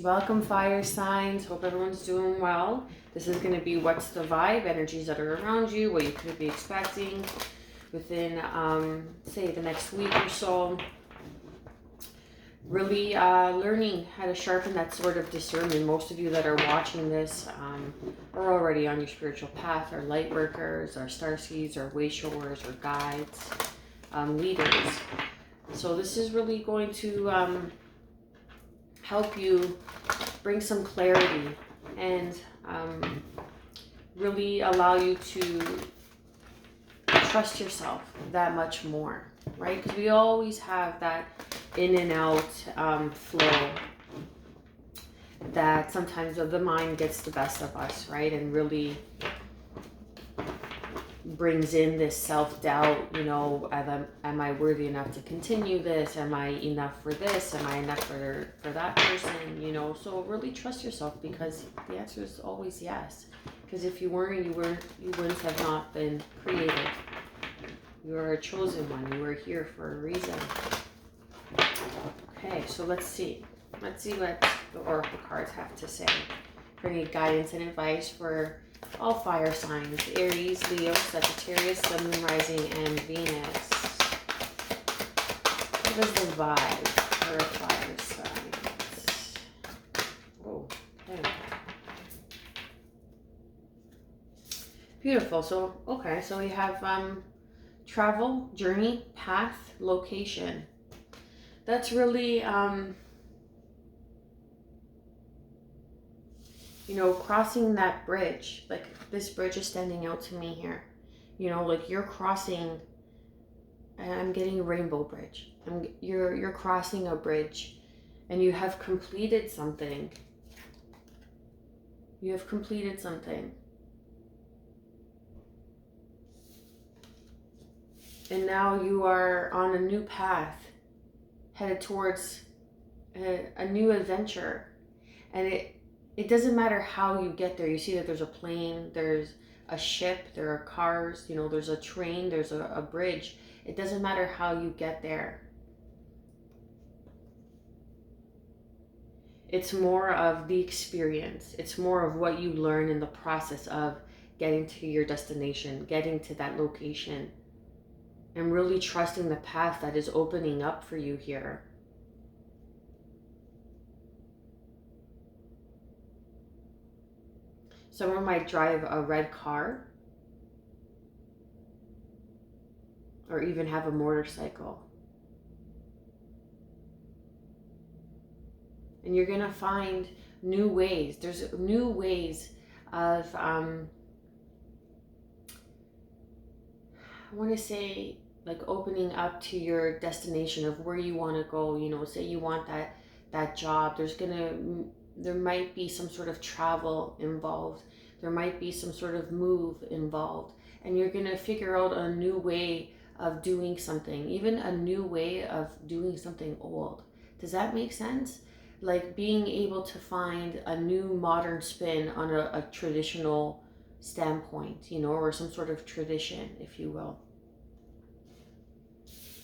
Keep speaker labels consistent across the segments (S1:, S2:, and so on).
S1: Welcome, fire signs. Hope everyone's doing well. This is going to be what's the vibe, energies that are around you, what you could be expecting within, say, the next week or so. Really learning how to sharpen that sort of discernment. Most of you that are watching this are already on your spiritual path, are light workers, are starseeds, or way showers, or guides, leaders. So this is really going to help you bring some clarity and really allow you to trust yourself that much more, right? Because we always have that in and out flow that sometimes the mind gets the best of us, right? And really brings in this self-doubt, you know, am I worthy enough to continue this? Am I enough for this? Am I enough for that person? You know, so really trust yourself, because the answer is always yes. Because if you weren't, you wouldn't have not been created. You are a chosen one. You are here for a reason. Okay, so let's see. Let's see what the Oracle cards have to say. For any guidance and advice for all fire signs: Aries, Leo, Sagittarius, Sun, Moon, Rising, and Venus. What is the vibe for fire signs? Oh, okay. Beautiful. So, okay, so we have travel, journey, path, location. That's really, you know, crossing that bridge. Like, this bridge is standing out to me here. You know, like you're crossing, and I'm getting a rainbow bridge. You're crossing a bridge, and you have completed something. You have completed something. And now you are on a new path, headed towards a new adventure. And it doesn't matter how you get there. You see that there's a plane, there's a ship, there are cars, you know, there's a train, there's a bridge. It doesn't matter how you get there. It's more of the experience. It's more of what you learn in the process of getting to your destination, getting to that location, and really trusting the path that is opening up for you here. Someone might drive a red car, or even have a motorcycle. And you're gonna find new ways. There's new ways of, I wanna say, like opening up to your destination of where you wanna go. You know, say you want that job. There might be some sort of travel involved. There might be some sort of move involved. And you're gonna figure out a new way of doing something, even a new way of doing something old. Does that make sense? Like being able to find a new modern spin on a traditional standpoint, you know, or some sort of tradition, if you will.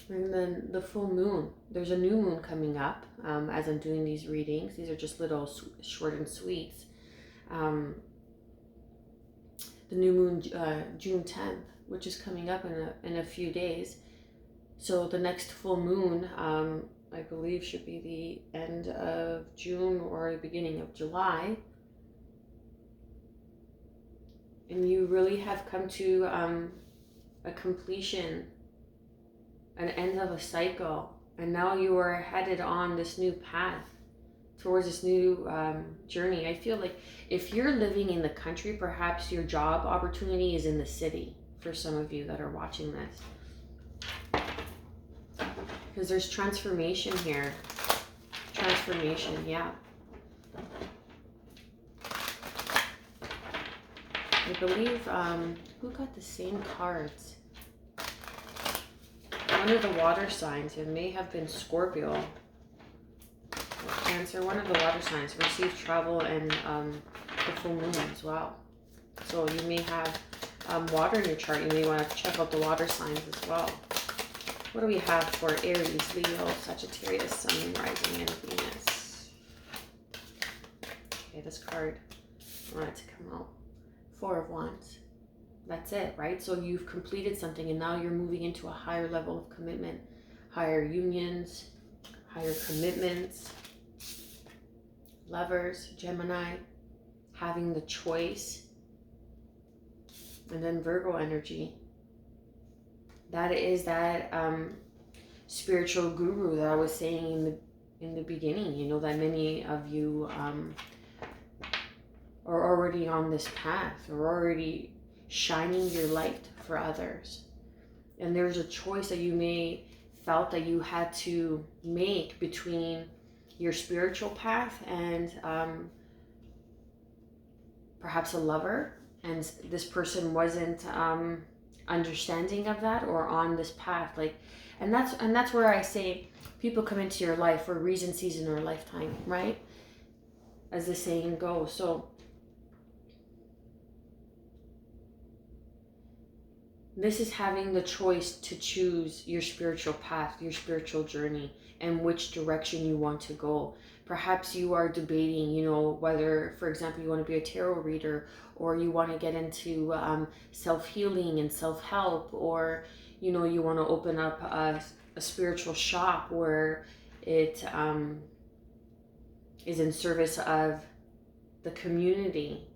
S1: And then the full moon, there's a new moon coming up as I'm doing these readings. These are just little short and sweets. The new moon, June 10th, which is coming up in a few days. So the next full moon, I believe, should be the end of June or the beginning of July. And you really have come to a completion, an end of a cycle, and now you are headed on this new path towards this new journey. I feel like if you're living in the country, perhaps your job opportunity is in the city for some of you that are watching this. Because there's transformation here. Transformation, yeah. I believe, who got the same cards? One of the water signs, it may have been Scorpio or Cancer. One of the water signs received travel and the full moon as well. So you may have water in your chart. You may want to check out the water signs as well. What do we have for Aries, Leo, Sagittarius, Sun, Rising, and Venus? Okay, this card, I want it to come out. Four of Wands. That's it, right? So you've completed something and now you're moving into a higher level of commitment, higher unions, higher commitments. Lovers, Gemini, having the choice. And then Virgo energy. That is that spiritual guru that I was saying in the beginning, you know, that many of you are already on this path, or already shining your light for others. And there's a choice that you may felt that you had to make between your spiritual path and perhaps a lover, and this person wasn't understanding of that or on this path. Like, and that's where I say people come into your life for a reason, season, or lifetime, right? As the saying goes. So this is having the choice to choose your spiritual path, your spiritual journey, and which direction you want to go. Perhaps you are debating, you know, whether, for example, you want to be a tarot reader, or you want to get into self-healing and self-help, or, you know, you want to open up a spiritual shop where it is in service of the community.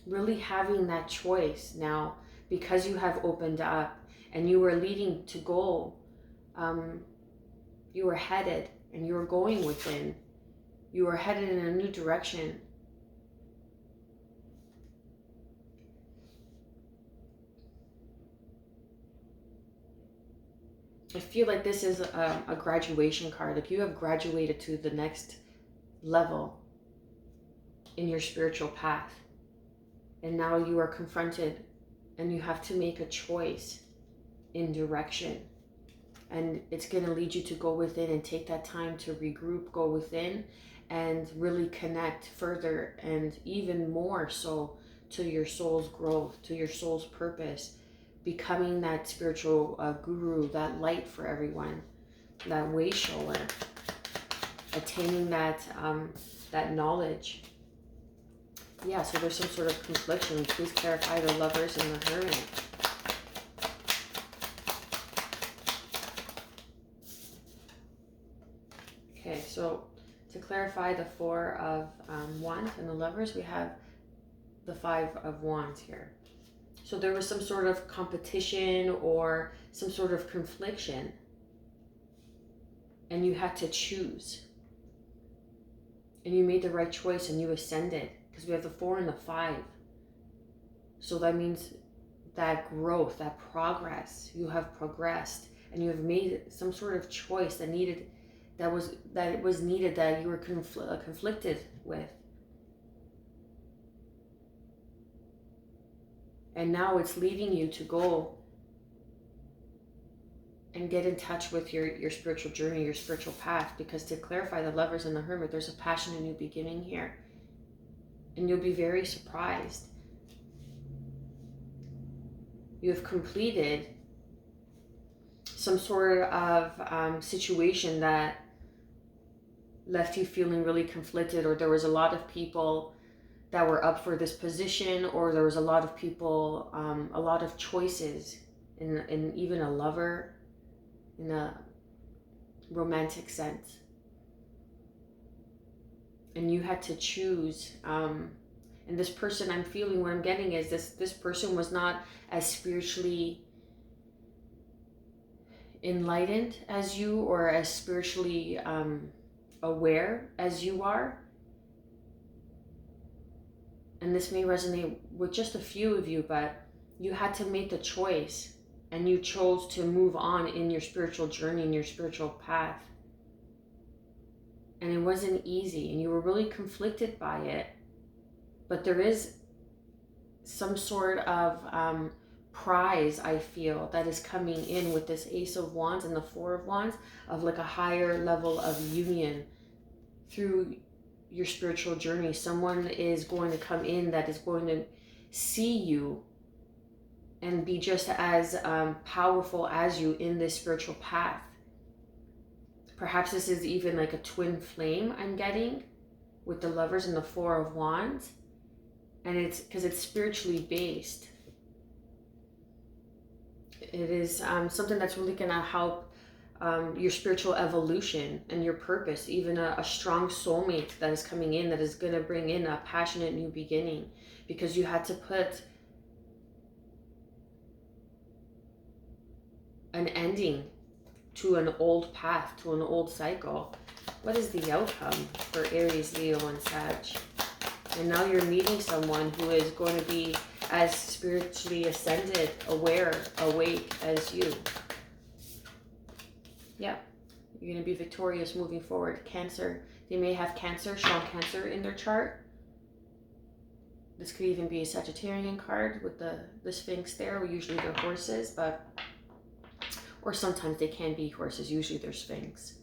S1: Really having that choice now, because you have opened up and you were leading to goal. You were headed and you were going within. You were headed in a new direction. I feel like this is a graduation card. Like you have graduated to the next level in your spiritual path. And now you are confronted and you have to make a choice in direction. And it's going to lead you to go within and take that time to regroup, go within and really connect further and even more so to your soul's growth, to your soul's purpose, becoming that spiritual guru, that light for everyone, that way shower, attaining that, that knowledge. Yeah, so there's some sort of confliction. Please clarify the Lovers and the Hermit. Okay, so to clarify the Four of Wands and the Lovers, we have the Five of Wands here. So there was some sort of competition or some sort of confliction, and you had to choose. And you made the right choice and you ascended, because we have the 4 and the 5. So that means that growth, that progress, you have progressed and you have made some sort of choice that it was needed, that you were conflicted with. And now it's leading you to go and get in touch with your spiritual journey, your spiritual path. Because to clarify the Lovers and the Hermit, there's a passion and new beginning here. And you'll be very surprised. You have completed some sort of situation that left you feeling really conflicted, or there was a lot of people that were up for this position, or there was a lot of people, a lot of choices in even a lover, in a romantic sense. And you had to choose. And this person, I'm feeling, what I'm getting is this person was not as spiritually enlightened as you, or as spiritually aware as you are. And this may resonate with just a few of you, but you had to make the choice, and you chose to move on in your spiritual journey, in your spiritual path. And it wasn't easy, and you were really conflicted by it. But there is some sort of prize, I feel, that is coming in with this Ace of Wands and the Four of Wands, of like a higher level of union through your spiritual journey. Someone is going to come in that is going to see you and be just as powerful as you in this spiritual path. Perhaps this is even like a twin flame I'm getting with the Lovers and the Four of Wands. And it's because it's spiritually based. It is something that's really going to help your spiritual evolution and your purpose. Even a strong soulmate that is coming in, that is going to bring in a passionate new beginning, because you had to put an ending to an old path, to an old cycle. What is the outcome for Aries, Leo, and Sag? And now you're meeting someone who is going to be as spiritually ascended, aware, awake as you. Yep. You're going to be victorious moving forward. Cancer. They may have Cancer, strong Cancer in their chart. This could even be a Sagittarian card with the Sphinx there. Usually they're horses, but... or sometimes they can be horses. Usually they're Sphinx.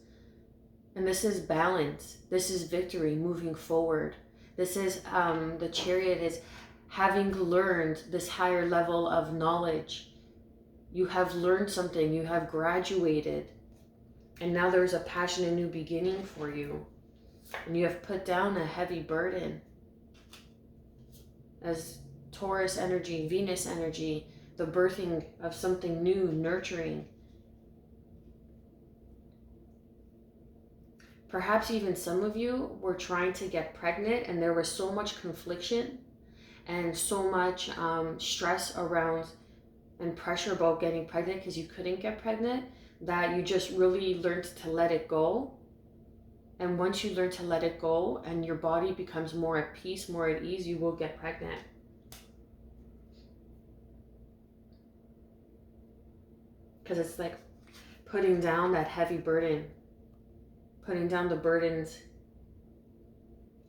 S1: And this is balance. This is victory moving forward. This is, the Chariot is having learned this higher level of knowledge. You have learned something. You have graduated. And now there's a passionate new beginning for you. And you have put down a heavy burden. As Taurus energy, Venus energy, the birthing of something new, nurturing. Perhaps even some of you were trying to get pregnant and there was so much confliction and so much stress around and pressure about getting pregnant because you couldn't get pregnant, that you just really learned to let it go. And once you learn to let it go and your body becomes more at peace, more at ease, you will get pregnant. Because it's like putting down that heavy burden. Putting down the burdens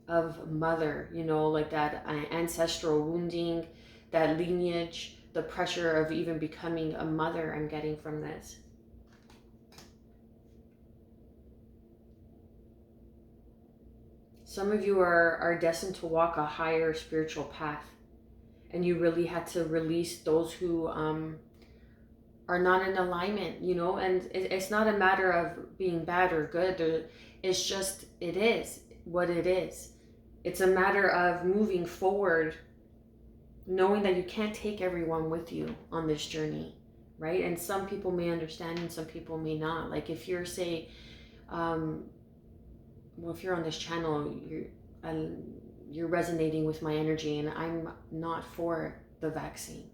S1: of mother, you know, like that ancestral wounding, that lineage, the pressure of even becoming a mother I'm getting from this. Some of you are destined to walk a higher spiritual path, and you really had to release those who are not in alignment, you know. And it's not a matter of being bad or good. It's just, it is what it is. It's a matter of moving forward, knowing that you can't take everyone with you on this journey, right? And some people may understand and some people may not. Like if you're, say, well, if you're on this channel, you're resonating with my energy, and I'm not for the vaccine,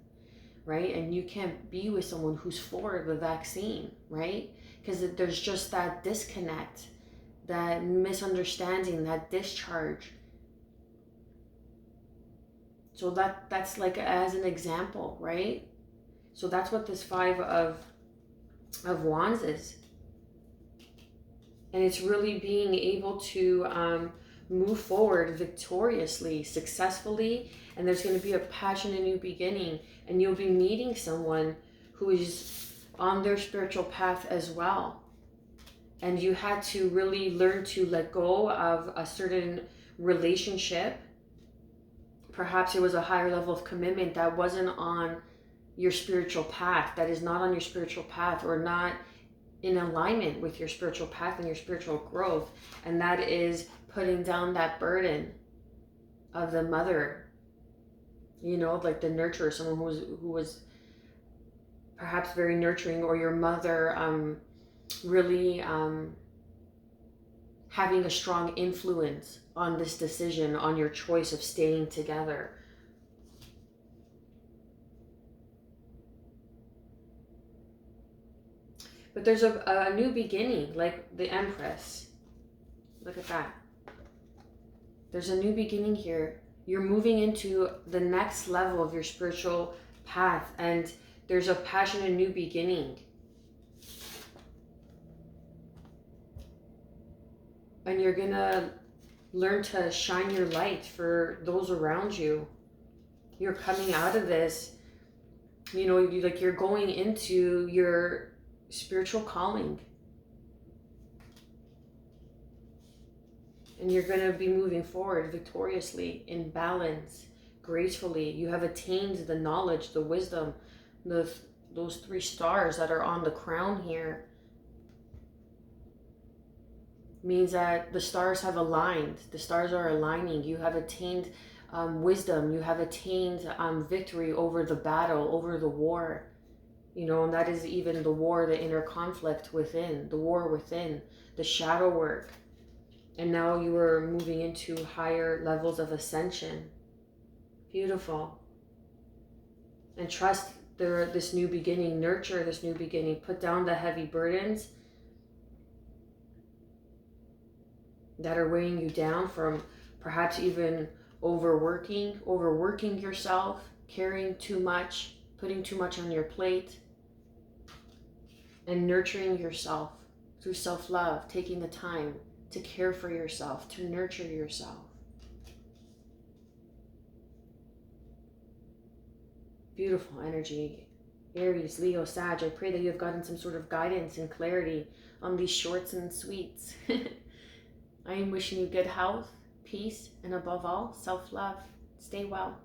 S1: right? And you can't be with someone who's for the vaccine, right? Because there's just that disconnect, that misunderstanding, that discharge. So that's like as an example, right? So that's what this Five of Wands is. And it's really being able to move forward victoriously, successfully, and there's going to be a passionate new beginning, and you'll be meeting someone who is on their spiritual path as well. And you had to really learn to let go of a certain relationship. Perhaps it was a higher level of commitment that wasn't on your spiritual path, that is not on your spiritual path, or not in alignment with your spiritual path and your spiritual growth. And that is putting down that burden of the mother, you know, like the nurturer, someone who was perhaps very nurturing, or your mother really having a strong influence on this decision, on your choice of staying together. But there's a new beginning, like the Empress. Look at that. There's a new beginning here. You're moving into the next level of your spiritual path, and there's a passionate new beginning. And you're gonna learn to shine your light for those around you. You're coming out of this, you know, you're going into your spiritual calling. And you're going to be moving forward victoriously, in balance, gracefully. You have attained the knowledge, the wisdom, those 3 stars that are on the crown here. Means that the stars have aligned. The stars are aligning. You have attained wisdom. You have attained victory over the battle, over the war. You know, and that is even the war, the inner conflict within, the war within, the shadow work. And now you are moving into higher levels of ascension. Beautiful. And trust this new beginning, nurture this new beginning, put down the heavy burdens that are weighing you down from perhaps even overworking yourself, carrying too much, putting too much on your plate, and nurturing yourself through self-love, taking the time to care for yourself, to nurture yourself. Beautiful energy. Aries, Leo, Sag, I pray that you have gotten some sort of guidance and clarity on these shorts and sweets. I am wishing you good health, peace, and above all, self-love. Stay well.